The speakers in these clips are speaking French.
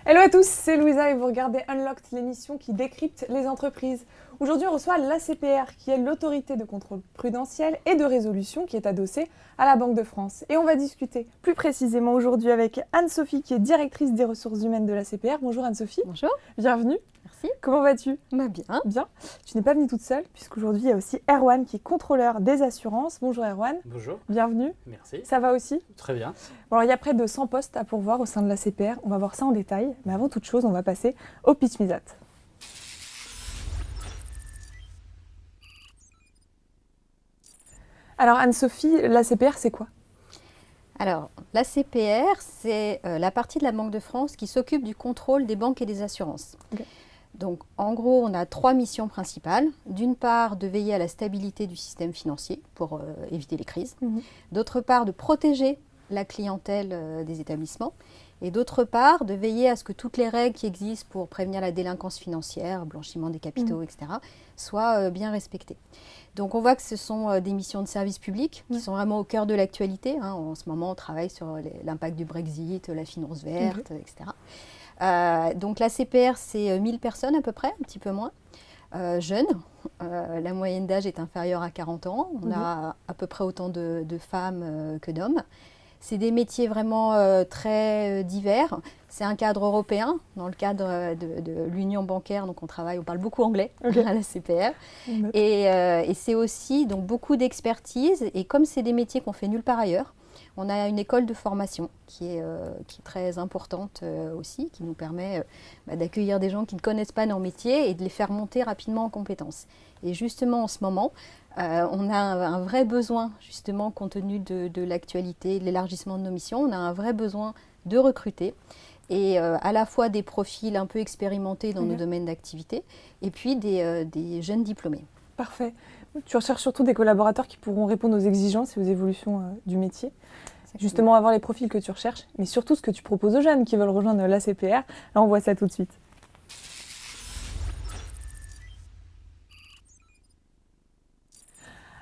Hello à tous, c'est Louisa et vous regardez Unlocked, l'émission qui décrypte les entreprises. Aujourd'hui, on reçoit l'ACPR, qui est l'autorité de contrôle prudentiel et de résolution qui est adossée à la Banque de France. Et on va discuter plus précisément aujourd'hui avec Anne-Sophie, qui est directrice des ressources humaines de l'ACPR. Bonjour Anne-Sophie. Bonjour. Bienvenue. Merci. Comment vas-tu ? Bien. Bien. Tu n'es pas venue toute seule, puisqu'aujourd'hui, il y a aussi Erwan, qui est contrôleur des assurances. Bonjour Erwan. Bonjour. Bienvenue. Merci. Ça va aussi ? Très bien. Bon, alors, il y a près de 100 postes à pourvoir au sein de l'ACPR. On va voir ça en détail. Mais avant toute chose, on va passer au pitch Misat. Alors Anne-Sophie, l'ACPR, c'est quoi ? Alors, l'ACPR, c'est la partie de la Banque de France qui s'occupe du contrôle des banques et des assurances. Okay. Donc, en gros, on a 3 missions principales. D'une part, de veiller à la stabilité du système financier pour éviter les crises. D'autre part, de protéger la clientèle des établissements. Et d'autre part, de veiller à ce que toutes les règles qui existent pour prévenir la délinquance financière, blanchiment des capitaux, etc., soient bien respectées. Donc on voit que ce sont des missions de service public qui sont vraiment au cœur de l'actualité. En ce moment, on travaille sur l'impact du Brexit, la finance verte, etc. Donc la CPR, c'est 1000 personnes à peu près, un petit peu moins, jeunes. La moyenne d'âge est inférieure à 40 ans. On a à peu près autant de femmes que d'hommes. C'est des métiers vraiment très divers. C'est un cadre européen, dans le cadre de l'union bancaire, donc on parle beaucoup anglais à la CPR. Et c'est aussi donc, beaucoup d'expertise. Et comme c'est des métiers qu'on fait nulle part ailleurs, on a une école de formation qui est très importante aussi, qui nous permet d'accueillir des gens qui ne connaissent pas nos métiers et de les faire monter rapidement en compétences. Et justement, en ce moment, on a un vrai besoin, justement, compte tenu de l'actualité, de l'élargissement de nos missions, on a un vrai besoin de recruter. Et à la fois des profils un peu expérimentés dans nos domaines d'activité, et puis des jeunes diplômés. Parfait. Tu recherches surtout des collaborateurs qui pourront répondre aux exigences et aux évolutions du métier. Exactement. Justement, avoir les profils que tu recherches, mais surtout ce que tu proposes aux jeunes qui veulent rejoindre l'ACPR. Là, on voit ça tout de suite.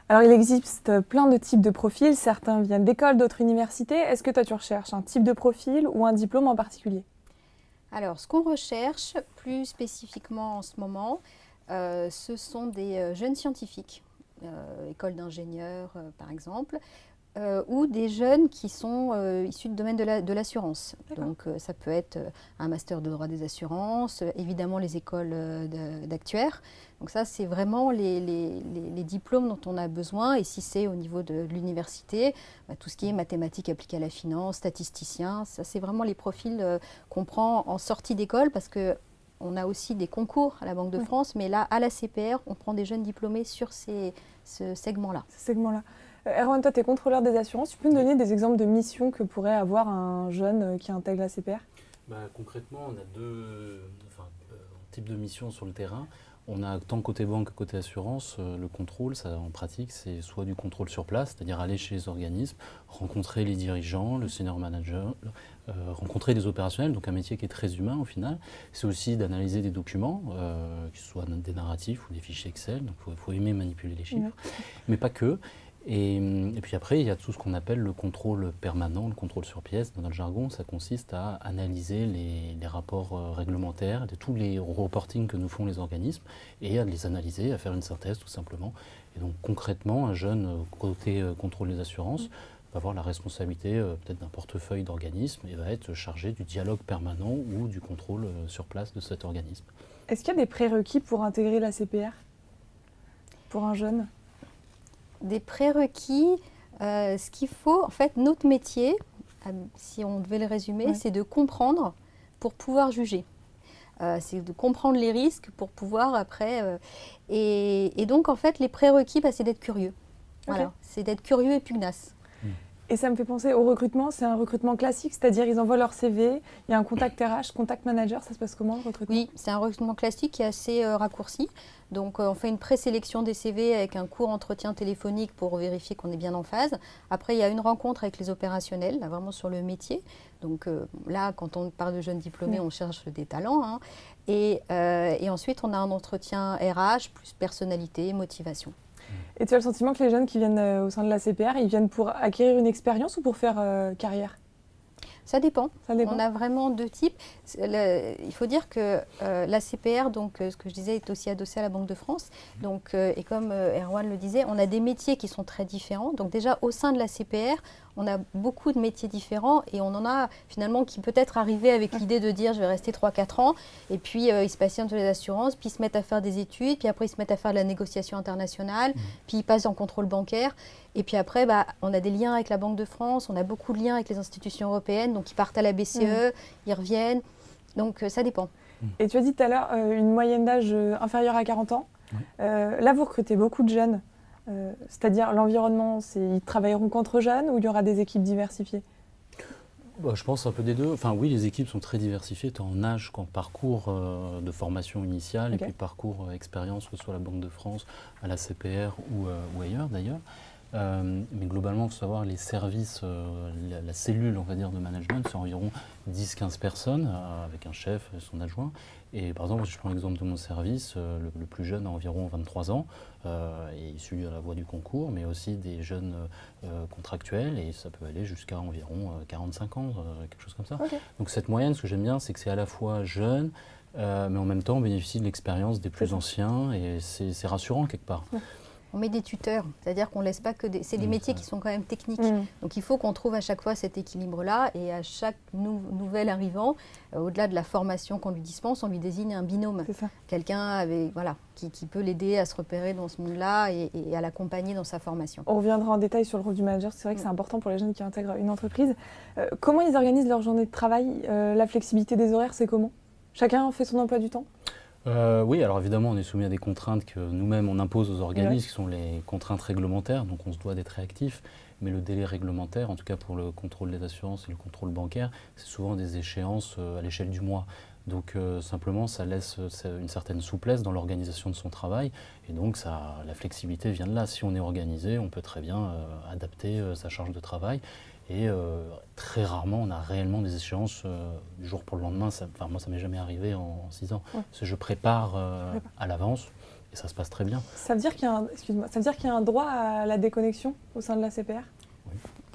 Alors, il existe plein de types de profils. Certains viennent d'écoles, d'autres universités. Est-ce que toi, tu recherches un type de profil ou un diplôme en particulier ? Alors, ce qu'on recherche plus spécifiquement en ce moment, ce sont des jeunes scientifiques, école d'ingénieurs par exemple, ou des jeunes qui sont issus du domaine de l'assurance. Donc ça peut être un master de droit des assurances, évidemment les écoles d'actuaires. Donc ça, c'est vraiment les diplômes dont on a besoin. Et si c'est au niveau de l'université, tout ce qui est mathématiques appliquées à la finance, statisticien, ça c'est vraiment les profils qu'on prend en sortie d'école parce que on a aussi des concours à la Banque de France, mais là, à la CPR, on prend des jeunes diplômés sur ce segment-là. Ce segment-là. Erwan, toi, tu es contrôleur des assurances. Tu peux me donner des exemples de missions que pourrait avoir un jeune qui intègre la CPR ? Concrètement, on a deux types de missions sur le terrain. On a tant côté banque que côté assurance, le contrôle, ça, en pratique, c'est soit du contrôle sur place, c'est-à-dire aller chez les organismes, rencontrer les dirigeants, le senior manager, rencontrer des opérationnels, donc un métier qui est très humain au final. C'est aussi d'analyser des documents, que ce soit des narratifs ou des fichiers Excel, donc il faut aimer manipuler les chiffres, mais pas que. Et puis après, il y a tout ce qu'on appelle le contrôle permanent, le contrôle sur pièce. Dans notre jargon, ça consiste à analyser les rapports réglementaires, tous les reportings que nous font les organismes, et à les analyser, à faire une synthèse tout simplement. Et donc concrètement, un jeune côté contrôle des assurances va avoir la responsabilité peut-être d'un portefeuille d'organismes et va être chargé du dialogue permanent ou du contrôle sur place de cet organisme. Est-ce qu'il y a des prérequis pour intégrer la CPR pour un jeune ? Des prérequis, ce qu'il faut, en fait, notre métier, si on devait le résumer, c'est de comprendre pour pouvoir juger. C'est de comprendre les risques pour pouvoir après... Et donc, en fait, les prérequis, c'est d'être curieux. Voilà, c'est d'être curieux et pugnace. Et ça me fait penser au recrutement, c'est un recrutement classique, c'est-à-dire ils envoient leur CV, il y a un contact RH, contact manager, ça se passe comment le recrutement ? Oui, c'est un recrutement classique qui est assez raccourci. Donc on fait une présélection des CV avec un court entretien téléphonique pour vérifier qu'on est bien en phase. Après, il y a une rencontre avec les opérationnels, là, vraiment sur le métier. Donc là, quand on parle de jeunes diplômés, on cherche des talents. Et ensuite, on a un entretien RH, plus personnalité, motivation. Et tu as le sentiment que les jeunes qui viennent au sein de la CPR, ils viennent pour acquérir une expérience ou pour faire carrière ? Ça dépend. Ça dépend. On a vraiment 2 types. Il faut dire que la CPR, donc, ce que je disais, est aussi adossée à la Banque de France. Donc, et comme Erwan le disait, on a des métiers qui sont très différents. Donc déjà, au sein de la CPR, on a beaucoup de métiers différents et on en a finalement qui peut-être arrivaient avec l'idée de dire je vais rester 3-4 ans et puis ils se passionnent sur les assurances, puis ils se mettent à faire des études, puis après ils se mettent à faire de la négociation internationale, puis ils passent en contrôle bancaire. Et puis après, on a des liens avec la Banque de France, on a beaucoup de liens avec les institutions européennes, donc ils partent à la BCE, ils reviennent, donc ça dépend. Et tu as dit tout à l'heure une moyenne d'âge inférieure à 40 ans. Là, vous recrutez beaucoup de jeunes, c'est-à-dire l'environnement, ils travailleront qu'entre jeunes ou il y aura des équipes diversifiées? Je pense un peu des deux. Enfin oui, les équipes sont très diversifiées, tant en âge qu'en parcours de formation initiale et puis parcours expérience, que ce soit à la Banque de France, à la CPR ou ailleurs d'ailleurs. Mais globalement, il faut savoir, les services, la cellule, on va dire, de management, c'est environ 10-15 personnes, avec un chef et son adjoint. Et par exemple, si je prends l'exemple de mon service, le plus jeune a environ 23 ans, et issu à la voie du concours, mais aussi des jeunes contractuels, et ça peut aller jusqu'à environ 45 ans, quelque chose comme ça. Donc cette moyenne, ce que j'aime bien, c'est que c'est à la fois jeune, mais en même temps, on bénéficie de l'expérience des plus anciens, et c'est rassurant quelque part. On met des tuteurs, c'est-à-dire qu'on ne laisse pas que c'est des métiers qui sont quand même techniques. Donc il faut qu'on trouve à chaque fois cet équilibre-là et à chaque nouvel arrivant, au-delà de la formation qu'on lui dispense, on lui désigne un binôme. Quelqu'un qui peut l'aider à se repérer dans ce monde-là et à l'accompagner dans sa formation. On reviendra en détail sur le rôle du manager, c'est vrai que c'est important pour les jeunes qui intègrent une entreprise. Comment ils organisent leur journée de travail? La flexibilité des horaires, c'est comment? Chacun fait son emploi du temps? Oui, alors évidemment, on est soumis à des contraintes que nous-mêmes on impose aux organismes, qui sont les contraintes réglementaires, donc on se doit d'être réactif. Mais le délai réglementaire, en tout cas pour le contrôle des assurances et le contrôle bancaire, c'est souvent des échéances à l'échelle du mois. Donc simplement, ça laisse une certaine souplesse dans l'organisation de son travail. Et donc la flexibilité vient de là. Si on est organisé, on peut très bien adapter sa charge de travail. Et très rarement, on a réellement des échéances du jour pour le lendemain. Moi, ça m'est jamais arrivé en 6 ans. Parce que je prépare à l'avance et ça se passe très bien. Ça veut dire qu'il y a un droit à la déconnexion au sein de la CPR?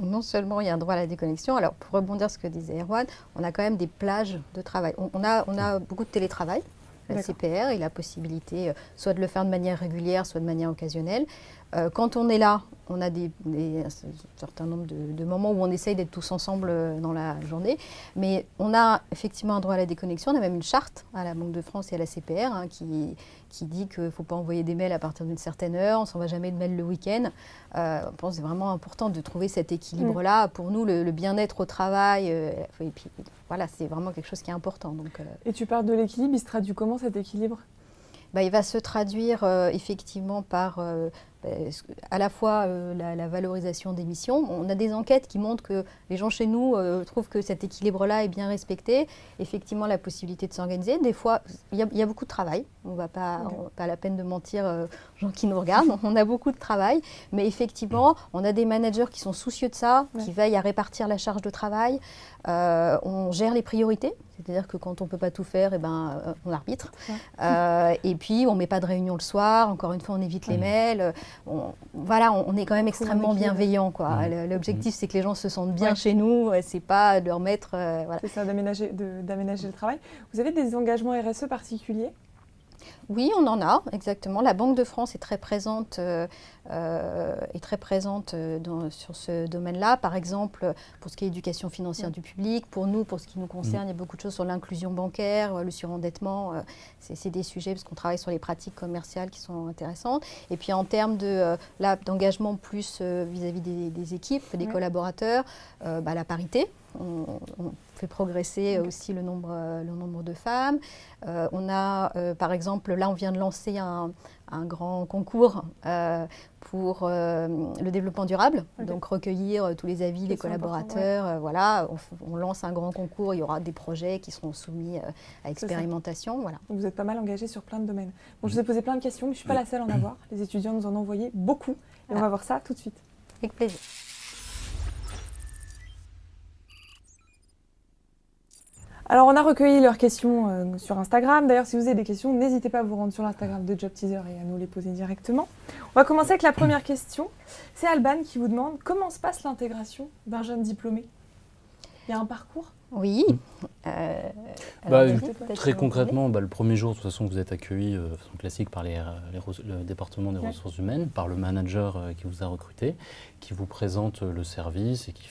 Non seulement il y a un droit à la déconnexion, alors pour rebondir sur ce que disait Erwan, on a quand même des plages de travail. On a beaucoup de télétravail. La CPR et la possibilité soit de le faire de manière régulière, soit de manière occasionnelle. Quand on est là, on a un certain nombre de moments où on essaye d'être tous ensemble dans la journée. Mais on a effectivement un droit à la déconnexion. On a même une charte à la Banque de France et à la CPR qui dit qu'il ne faut pas envoyer des mails à partir d'une certaine heure. On ne s'envoie jamais de mails le week-end. On pense que c'est vraiment important de trouver cet équilibre-là. Pour nous, le bien-être au travail, et puis voilà, c'est vraiment quelque chose qui est important. Donc, Et tu parles de l'équilibre, il se traduit comment cet équilibre? Il va se traduire effectivement par à la fois la valorisation des missions. On a des enquêtes qui montrent que les gens chez nous trouvent que cet équilibre-là est bien respecté. Effectivement, la possibilité de s'organiser. Des fois, il y a beaucoup de travail. On va pas la peine de mentir aux gens qui nous regardent. On a beaucoup de travail. Mais effectivement, on a des managers qui sont soucieux de ça, qui veillent à répartir la charge de travail. On gère les priorités. C'est-à-dire que quand on ne peut pas tout faire, on arbitre. Et puis, on ne met pas de réunion le soir. Encore une fois, on évite les mails. On est quand même extrêmement bienveillant. L'objectif, c'est que les gens se sentent bien chez nous. C'est pas de leur mettre... C'est ça, d'aménager le travail. Vous avez des engagements RSE particuliers? Oui, on en a, exactement. La Banque de France est très présente, sur ce domaine-là. Par exemple, pour ce qui est éducation financière du public, pour ce qui nous concerne, il y a beaucoup de choses sur l'inclusion bancaire, le surendettement. C'est des sujets, parce qu'on travaille sur les pratiques commerciales qui sont intéressantes. Et puis en termes d'engagement plus vis-à-vis des équipes, des collaborateurs, la parité. On fait progresser aussi le nombre de femmes. On a, par exemple, là, on vient de lancer un grand concours pour le développement durable. Donc, recueillir tous les avis des collaborateurs. On lance un grand concours. Il y aura des projets qui seront soumis à expérimentation. Voilà. Donc, vous êtes pas mal engagé sur plein de domaines. Bon, je vous ai posé plein de questions, mais je ne suis pas la seule à en avoir. Les étudiants nous en ont envoyé beaucoup. Et on va voir ça tout de suite. Avec plaisir. Alors, on a recueilli leurs questions sur Instagram. D'ailleurs, si vous avez des questions, n'hésitez pas à vous rendre sur l'Instagram de Job Teaser et à nous les poser directement. On va commencer avec la première question. C'est Alban qui vous demande comment se passe l'intégration d'un jeune diplômé? Il y a un parcours? Oui. Très concrètement, le premier jour, de toute façon, vous êtes accueilli de façon classique par le département des ressources humaines, par le manager qui vous a recruté, qui vous présente le service et qui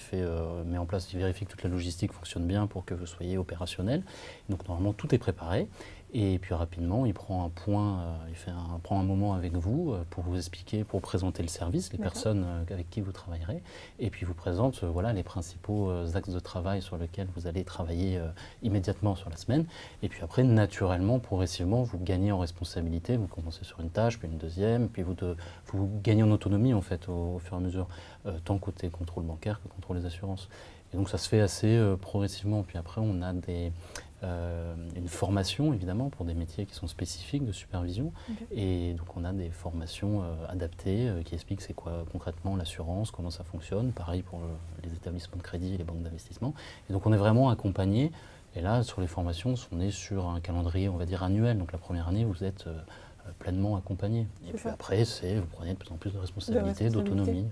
met en place, qui vérifie que toute la logistique fonctionne bien pour que vous soyez opérationnel. Donc normalement, tout est préparé. Et puis rapidement, il prend prend un moment avec vous pour vous expliquer, pour présenter le service, les personnes avec qui vous travaillerez, et puis vous présente les principaux axes de travail sur lesquels vous allez travailler immédiatement sur la semaine. Et puis après, naturellement, progressivement, vous gagnez en responsabilité. Vous commencez sur une tâche, puis une deuxième, puis vous gagnez en autonomie en fait au fur et à mesure, tant côté contrôle bancaire que contrôle des assurances. Et donc ça se fait assez progressivement. Puis après, on a une formation évidemment pour des métiers qui sont spécifiques de supervision. Et donc on a des formations adaptées qui expliquent c'est quoi concrètement l'assurance, comment ça fonctionne. Pareil pour les établissements de crédit et les banques d'investissement. Et donc on est vraiment accompagné. Et là, sur les formations, on est sur un calendrier, on va dire, annuel. Donc la première année, vous êtes pleinement accompagné. Et puis après, vous prenez de plus en plus de responsabilités, d'autonomie.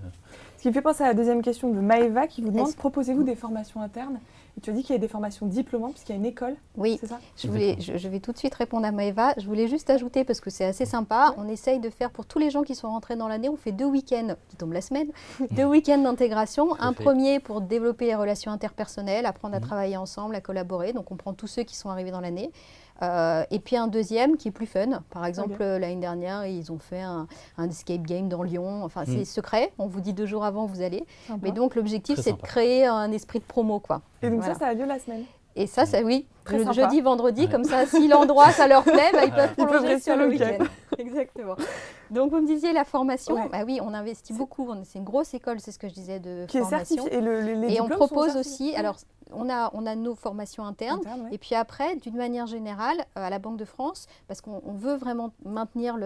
Ce qui me fait penser à la deuxième question de Maëva qui vous demande, proposez-vous des formations internes? Et tu as dit qu'il y a des formations diplômantes puisqu'il y a une école. Oui, c'est ça? je vais tout de suite répondre à Maëva. Je voulais juste ajouter, parce que c'est assez sympa, on essaye de faire pour tous les gens qui sont rentrés dans l'année, on fait 2 week-ends, qui tombent la semaine, 2 week-ends d'intégration. Un premier pour développer les relations interpersonnelles, apprendre à travailler ensemble, à collaborer. Donc on prend tous ceux qui sont arrivés dans l'année. Et puis un deuxième qui est plus fun. Par exemple, l'année dernière, ils ont fait un escape game dans Lyon. Enfin, c'est secret. On vous dit 2 jours avant où vous allez. Sympa. Mais donc, l'objectif, c'est de créer un esprit de promo, quoi. Et donc ça a lieu la semaine? Et ça, oui. Jeudi, vendredi, comme ça, si l'endroit, ça leur plaît, ils peuvent prolonger sur le week-end. Exactement. Donc, vous me disiez la formation. Oui, on investit beaucoup. C'est une grosse école, c'est ce que je disais, de formation. Et on propose aussi... Alors, on a nos formations internes. Et puis après, d'une manière générale, à la Banque de France, parce qu'on veut vraiment maintenir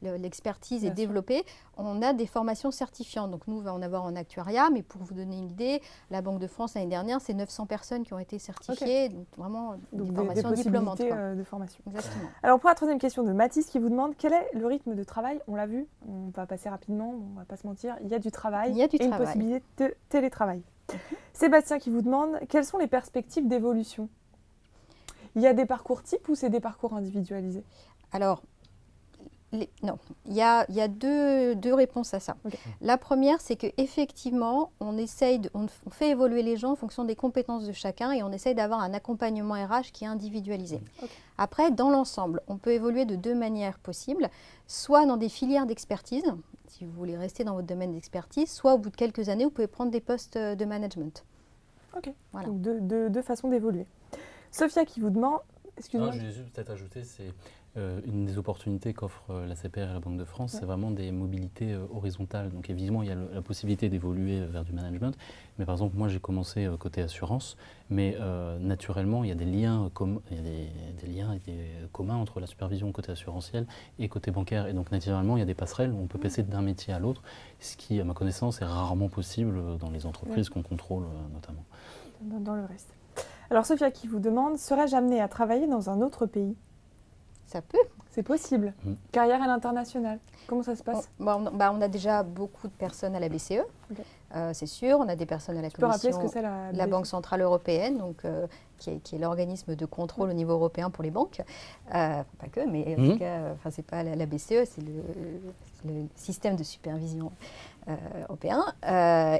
l'expertise et développer, on a des formations certifiantes. Donc nous, on va en avoir en actuariat, mais pour vous donner une idée, la Banque de France, l'année dernière, c'est 900 personnes qui ont été certifiées. Donc vraiment, des formations diplômantes. De formation. Exactement. Alors pour la troisième question de Mathis qui vous demande, quel est le rythme de travail? On l'a vu, on va passer rapidement, on ne va pas se mentir, il y a du travail et une possibilité de télétravail. Sébastien qui vous demande, quelles sont les perspectives d'évolution? Il y a des parcours types ou c'est des parcours individualisés? Alors, non, il y a deux réponses à ça. La première, c'est qu'effectivement, on fait évoluer les gens en fonction des compétences de chacun et on essaye d'avoir un accompagnement RH qui est individualisé. Après, dans l'ensemble, on peut évoluer de 2 manières possibles, soit dans des filières d'expertise, si vous voulez rester dans votre domaine d'expertise, soit au bout de quelques années, vous pouvez prendre des postes de management. Ok, voilà. Donc deux façons d'évoluer. Sophia qui vous demande... Excusez-moi. Je vais juste peut-être ajouter, c'est une des opportunités qu'offre la CPR et la Banque de France, c'est vraiment des mobilités horizontales. Donc évidemment, il y a la possibilité d'évoluer vers du management. Mais par exemple, moi j'ai commencé côté assurance, mais naturellement, il y a des liens communs entre la supervision côté assurantiel et côté bancaire. Et donc naturellement, il y a des passerelles où on peut passer d'un métier à l'autre, ce qui, à ma connaissance, est rarement possible dans les entreprises qu'on contrôle notamment. Dans le reste. Alors Sophia qui vous demande, serais-je amenée à travailler dans un autre pays? Ça peut. C'est possible. Carrière à l'international. Comment ça se passe? On a déjà beaucoup de personnes à la BCE, c'est sûr. On a des personnes à la Commission, rappeler ce que c'est la Banque Centrale Européenne, donc, qui est l'organisme de contrôle au niveau européen pour les banques. Pas que, mais en tout cas, c'est pas la BCE, c'est le système de supervision européen.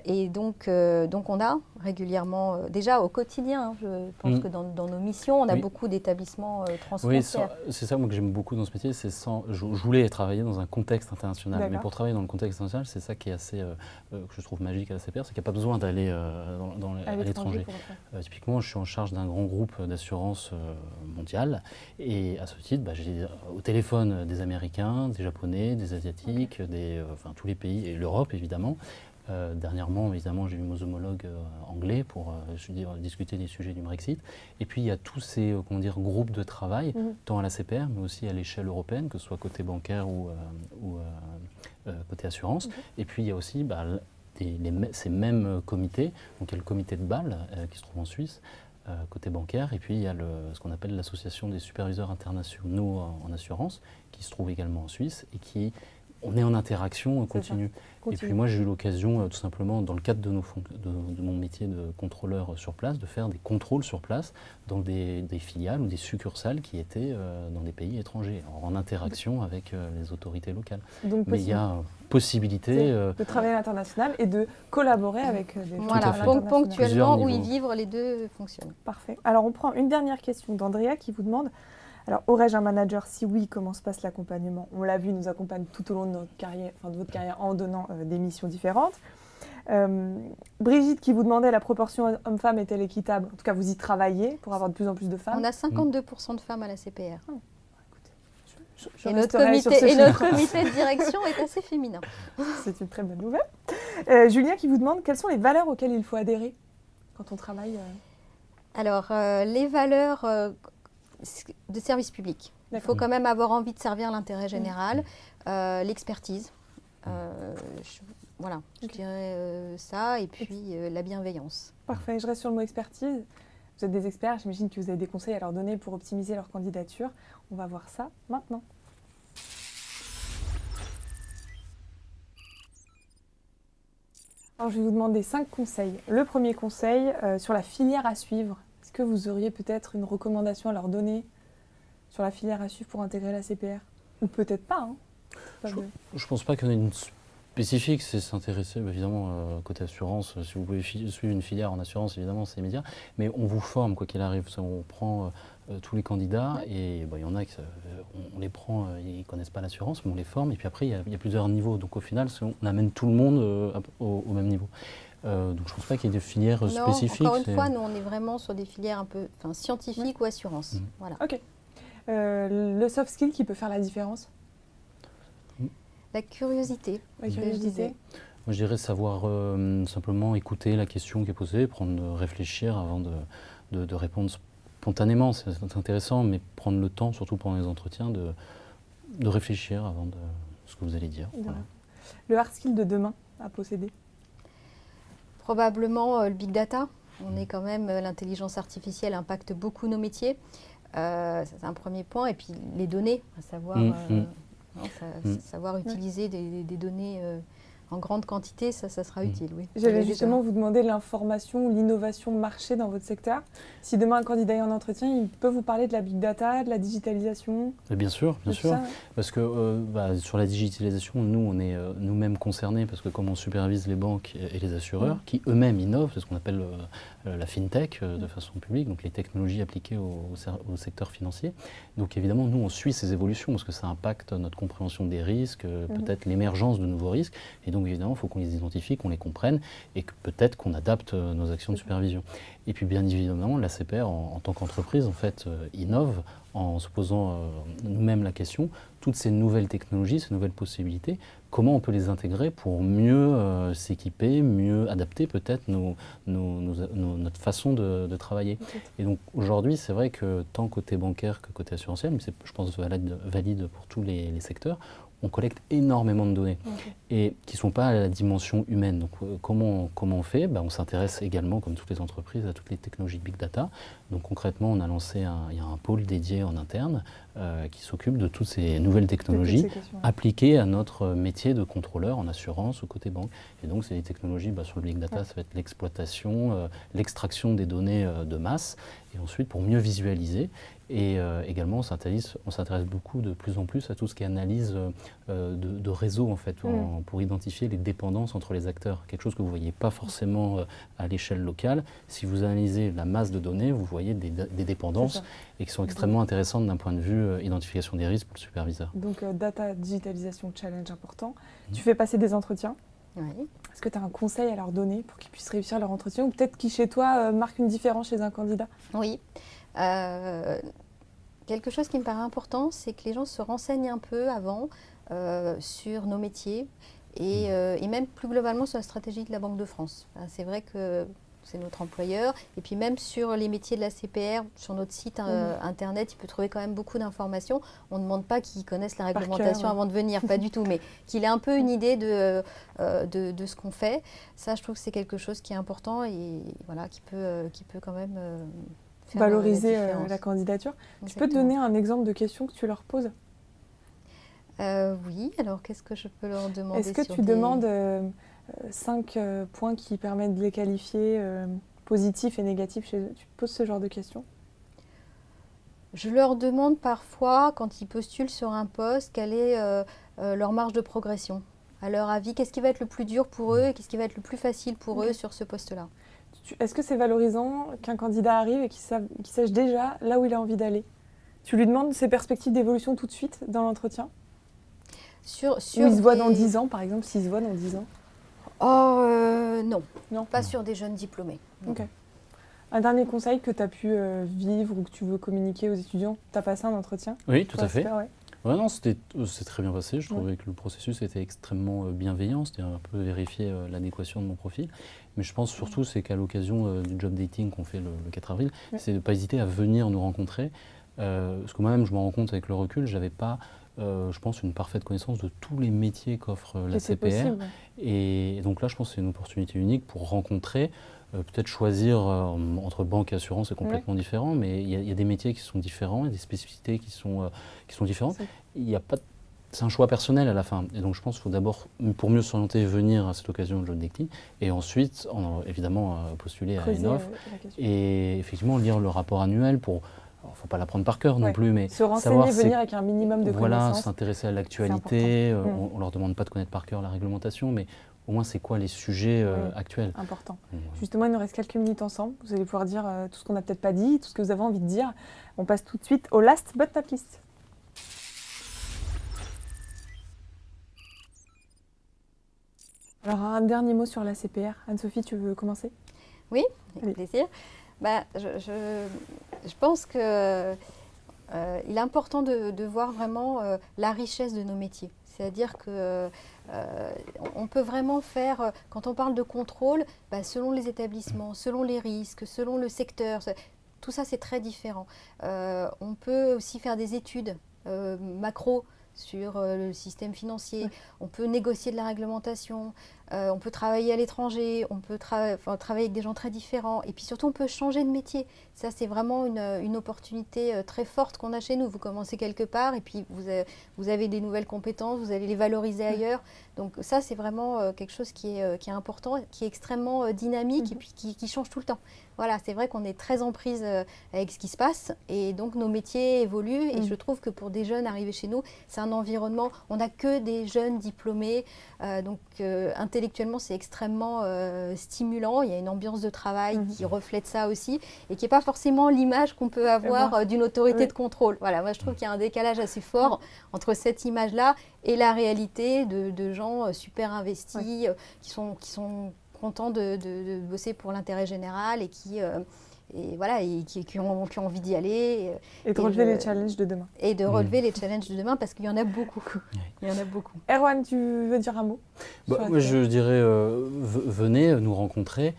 Et donc on a régulièrement, déjà au quotidien, je pense que dans nos missions, on a beaucoup d'établissements transfrontières. Oui, c'est ça moi, que j'aime beaucoup dans ce métier. Je voulais travailler dans un contexte international. Mais pour travailler dans le contexte international, c'est ça qui est assez, que je trouve magique à la CPR, c'est qu'il n'y a pas besoin d'aller à l'étranger. Typiquement, je suis en charge d'un grand groupe d'assurance mondial. Et à ce titre, j'ai au téléphone des Américains, des Japonais, des Asiatiques, tous les pays, et l'Europe évidemment. Dernièrement, évidemment, j'ai eu mes homologues anglais pour discuter des sujets du Brexit. Et puis, il y a tous ces groupes de travail, tant à la CPR, mais aussi à l'échelle européenne, que ce soit côté bancaire ou côté assurance. Et puis, il y a aussi ces mêmes comités. Donc, il y a le comité de Bâle, qui se trouve en Suisse, côté bancaire. Et puis, il y a ce qu'on appelle l'Association des superviseurs internationaux en assurance, qui se trouve également en Suisse et qui on est en interaction C'est continue. ça. Et puis moi, j'ai eu l'occasion, tout simplement, dans le cadre de mon métier de contrôleur sur place, de faire des contrôles sur place dans des filiales ou des succursales qui étaient dans des pays étrangers, en interaction avec les autorités locales. Donc, mais il y a possibilité de travailler à l'international et de collaborer avec des Voilà, ponctuellement, où y vivre, les deux fonctionnent. Parfait. Alors, on prend une dernière question d'Andrea qui vous demande, alors, aurais-je un manager? Si oui, comment se passe l'accompagnement? On l'a vu, il nous accompagne tout au long de notre carrière, enfin, de votre carrière en donnant des missions différentes. Brigitte qui vous demandait la proportion homme-femme est-elle équitable? En tout cas, vous y travaillez pour avoir de plus en plus de femmes. On a 52% de femmes à la CPR. Je et notre comité de direction est assez féminin. C'est une très bonne nouvelle. Julien qui vous demande quelles sont les valeurs auxquelles il faut adhérer quand on travaille Alors, les valeurs de service public. Il faut quand même avoir envie de servir l'intérêt général, l'expertise. Voilà, je dirais ça, et puis la bienveillance. Parfait, je reste sur le mot expertise. Vous êtes des experts, j'imagine que vous avez des conseils à leur donner pour optimiser leur candidature. On va voir ça maintenant. Alors, je vais vous demander 5 conseils. Le premier conseil sur la filière à suivre. Est-ce que vous auriez peut-être une recommandation à leur donner sur la filière à suivre pour intégrer la CPR? Ou peut-être pas. Je ne pense pas qu'il y en ait une spécifique, c'est s'intéresser évidemment côté assurance. Si vous pouvez suivre une filière en assurance, évidemment, c'est immédiat. Mais on vous forme quoi qu'il arrive. On prend tous les candidats et il y en a qui on les prend, ils ne connaissent pas l'assurance, mais on les forme. Et puis après, il y a plusieurs niveaux. Donc au final, on amène tout le monde au même niveau. Donc je ne pense pas qu'il y ait des filières spécifiques. Encore une fois, nous on est vraiment sur des filières un peu scientifiques ou assurance. Voilà. Ok. Le soft skill qui peut faire la différence? La curiosité. La curiosité. Moi, je dirais savoir simplement écouter la question qui est posée, réfléchir avant de répondre spontanément. C'est intéressant, mais prendre le temps, surtout pendant les entretiens, de réfléchir avant de ce que vous allez dire. Voilà. Le hard skill de demain à posséder? Probablement le big data. On est quand même, l'intelligence artificielle impacte beaucoup nos métiers. C'est un premier point. Et puis les données, à savoir... savoir utiliser des données en grande quantité, ça sera utile, oui. J'allais justement vous demander l'information ou l'innovation marché dans votre secteur. Si demain un candidat est en entretien, il peut vous parler de la big data, de la digitalisation? Bien sûr, bien sûr. Ça, parce que sur la digitalisation, nous, on est nous-mêmes concernés, parce que comme on supervise les banques et les assureurs, qui eux-mêmes innovent, c'est ce qu'on appelle la fintech de façon publique, donc les technologies appliquées au secteur financier. Donc évidemment, nous, on suit ces évolutions, parce que ça impacte notre compréhension des risques, peut-être l'émergence de nouveaux risques. Et donc évidemment, il faut qu'on les identifie, qu'on les comprenne, et que peut-être qu'on adapte nos actions de supervision. Et puis bien évidemment, la CPR, en tant qu'entreprise, en fait, innove en se posant nous-mêmes la question, toutes ces nouvelles technologies, ces nouvelles possibilités, comment on peut les intégrer pour mieux s'équiper, mieux adapter peut-être notre façon de travailler. Et donc aujourd'hui, c'est vrai que tant côté bancaire que côté assurantiel, mais c'est, je pense, valide pour tous les secteurs, on collecte énormément de données et qui ne sont pas à la dimension humaine. Donc comment on fait? On s'intéresse également, comme toutes les entreprises, à toutes les technologies Big Data. Donc concrètement, on a lancé il y a un pôle dédié en interne qui s'occupe de toutes ces nouvelles technologies appliquées à notre métier de contrôleur en assurance ou côté banque. Et donc c'est des technologies, sur le Big Data, ça va être l'exploitation, l'extraction des données de masse, et ensuite pour mieux visualiser. Et également, on s'intéresse beaucoup de plus en plus à tout ce qui est analyse de réseau, en fait, pour identifier les dépendances entre les acteurs. Quelque chose que vous ne voyez pas forcément à l'échelle locale. Si vous analysez la masse de données, vous voyez des dépendances et qui sont extrêmement intéressantes d'un point de vue identification des risques pour le superviseur. Donc, data, digitalisation, challenge important. Tu fais passer des entretiens. Oui. Est-ce que tu as un conseil à leur donner pour qu'ils puissent réussir leur entretien, ou peut-être qui, chez toi, marque une différence chez un candidat? Oui. Quelque chose qui me paraît important, c'est que les gens se renseignent un peu avant sur nos métiers et même plus globalement sur la stratégie de la Banque de France. C'est vrai que c'est notre employeur, et puis même sur les métiers de la CPR, sur notre site internet, il peut trouver quand même beaucoup d'informations. On ne demande pas qu'ils connaissent la réglementation avant de venir, pas du tout, mais qu'il ait un peu une idée de ce qu'on fait. Ça, je trouve que c'est quelque chose qui est important et voilà, qui peut quand même... valoriser la candidature. Exactement. Tu peux te donner un exemple de question que tu leur poses? Oui, alors qu'est-ce que je peux leur demander? Est-ce que tu demandes 5 points qui permettent de les qualifier positifs et négatifs chez eux? Tu poses ce genre de questions? Je leur demande parfois, quand ils postulent sur un poste, quelle est leur marge de progression. À leur avis, qu'est-ce qui va être le plus dur pour eux et qu'est-ce qui va être le plus facile pour eux sur ce poste-là? Est-ce que c'est valorisant qu'un candidat arrive et qu'il sache déjà là où il a envie d'aller? Tu lui demandes ses perspectives d'évolution tout de suite dans l'entretien? Où il se voit dans 10 ans, par exemple, s'il se voit dans 10 ans? Non, pas sur des jeunes diplômés. Ok. Un dernier conseil que tu as pu vivre ou que tu veux communiquer aux étudiants? Tu as passé un entretien? Oui, tout à fait. Ouais. Ouais, non, c'est très bien passé. Je trouvais que le processus était extrêmement bienveillant. C'était un peu vérifier l'adéquation de mon profil. Mais je pense surtout c'est qu'à l'occasion du job dating qu'on fait le 4 avril, c'est de ne pas hésiter à venir nous rencontrer. Parce que moi-même, je me rends compte avec le recul, je n'avais pas, je pense, une parfaite connaissance de tous les métiers qu'offre la CPR. Et donc là, je pense que c'est une opportunité unique pour rencontrer. Peut-être choisir entre banque et assurance, c'est complètement différent, mais il y a des métiers qui sont différents, il y a des spécificités qui sont différentes. Il y a pas c'est un choix personnel à la fin. Et donc je pense qu'il faut d'abord, pour mieux s'orienter, venir à cette occasion de job dating, et ensuite, évidemment, postuler à une offre. Et effectivement, lire le rapport annuel pour... Il ne faut pas l'apprendre par cœur non plus, mais se renseigner, venir avec un minimum de connaissances. Voilà, s'intéresser à l'actualité. On ne leur demande pas de connaître par cœur la réglementation, mais au moins, c'est quoi les sujets actuels? Important. Justement, il nous reste quelques minutes ensemble. Vous allez pouvoir dire tout ce qu'on n'a peut-être pas dit, tout ce que vous avez envie de dire. On passe tout de suite au last but not least. Alors, un dernier mot sur la CPR. Anne-Sophie, tu veux commencer? Oui, avec plaisir. Je pense qu'il est important de voir vraiment la richesse de nos métiers. C'est-à-dire qu'on peut vraiment faire, quand on parle de contrôle, selon les établissements, selon les risques, selon le secteur, tout ça c'est très différent. On peut aussi faire des études macro sur le système financier, on peut négocier de la réglementation, on peut travailler à l'étranger, on peut travailler avec des gens très différents et puis surtout on peut changer de métier. Ça c'est vraiment une opportunité très forte qu'on a chez nous. Vous commencez quelque part et puis vous avez des nouvelles compétences, vous allez les valoriser ailleurs. Donc ça c'est vraiment quelque chose qui est important, qui est extrêmement dynamique et puis qui change tout le temps. Voilà, c'est vrai qu'on est très en prise avec ce qui se passe et donc nos métiers évoluent et je trouve que pour des jeunes arrivés chez nous, c'est un environnement, on n'a que des jeunes diplômés, donc intellectuellement c'est extrêmement stimulant, il y a une ambiance de travail qui reflète ça aussi et qui n'est pas forcément l'image qu'on peut avoir d'une autorité de contrôle. Voilà, moi je trouve qu'il y a un décalage assez fort entre cette image-là et la réalité de gens super investis qui sont contents de bosser pour l'intérêt général et qui ont envie d'y aller. Et de relever les challenges de demain. Et de relever les challenges de demain parce qu'il y en a beaucoup. Il y en a beaucoup. Erwan, tu veux dire un mot? Moi, je dirais, venez nous rencontrer.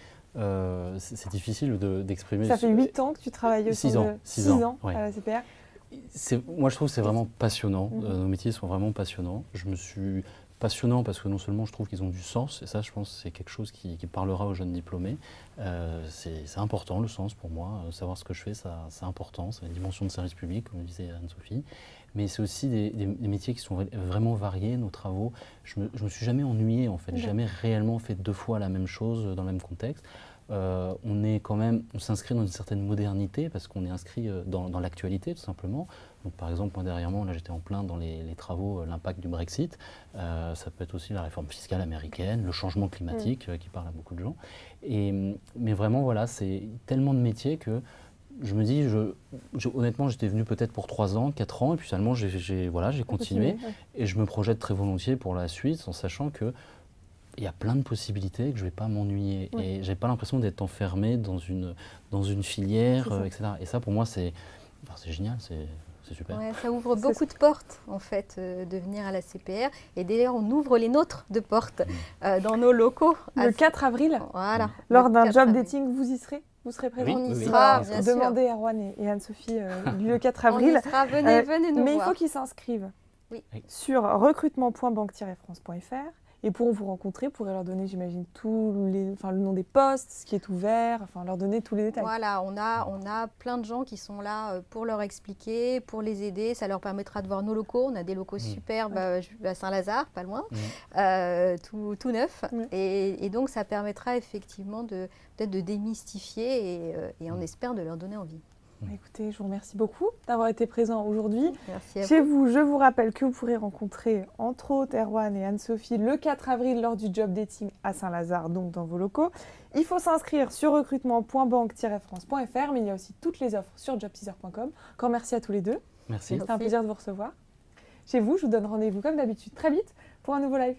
C'est difficile d'exprimer. Ça fait 8 ans que tu travailles au 6 ans. 6 ans à la CPR. Moi, je trouve que c'est vraiment passionnant. Nos métiers sont vraiment passionnants. Passionnant parce que non seulement je trouve qu'ils ont du sens, et ça je pense que c'est quelque chose qui parlera aux jeunes diplômés. C'est important le sens pour moi, savoir ce que je fais, c'est important, c'est la dimension de service public, comme disait Anne-Sophie. Mais c'est aussi des métiers qui sont vraiment variés, nos travaux. Je me suis jamais ennuyé en fait, jamais réellement fait 2 fois la même chose dans le même contexte. On s'inscrit dans une certaine modernité parce qu'on est inscrit dans l'actualité tout simplement. Donc, par exemple, moi derrière moi, là j'étais en plein dans les travaux, l'impact du Brexit. Ça peut être aussi la réforme fiscale américaine, le changement climatique qui parle à beaucoup de gens. Mais vraiment, voilà, c'est tellement de métiers que je me dis, honnêtement, j'étais venu peut-être pour 3 ans, 4 ans, et puis finalement j'ai continué. Et je me projette très volontiers pour la suite en sachant que il y a plein de possibilités, que je ne vais pas m'ennuyer. Et je n'ai pas l'impression d'être enfermé dans une filière, etc. Et ça, pour moi, c'est génial, c'est super. Ouais, ça ouvre beaucoup de portes, en fait, de venir à la CPR. Et d'ailleurs, on ouvre les nôtres de portes dans nos locaux. Le 4 avril, voilà, lors d'un job dating, vous y serez? Vous serez présents? On y sera, bien sûr. Demandez à Erwan et Anne-Sophie le 4 avril. On y sera, venez nous voir. Mais il faut qu'ils s'inscrivent sur recrutement.banque-france.fr. et pourront vous rencontrer, pourrez leur donner, j'imagine, le nom des postes, ce qui est ouvert, enfin leur donner tous les détails. Voilà, on a plein de gens qui sont là pour leur expliquer, pour les aider. Ça leur permettra de voir nos locaux. On a des locaux superbes à Saint-Lazare, pas loin, tout neuf. Et donc, ça permettra effectivement peut-être de démystifier et on espère de leur donner envie. Écoutez, je vous remercie beaucoup d'avoir été présent aujourd'hui. Merci à Chez vous, je vous rappelle que vous pourrez rencontrer entre autres Erwan et Anne-Sophie le 4 avril lors du job dating à Saint-Lazare, donc dans vos locaux. Il faut s'inscrire sur recrutement.banque-france.fr, mais il y a aussi toutes les offres sur jobteaser.com. Encore merci à tous les deux. Merci. C'était un plaisir de vous recevoir. Chez vous, je vous donne rendez-vous comme d'habitude très vite pour un nouveau live.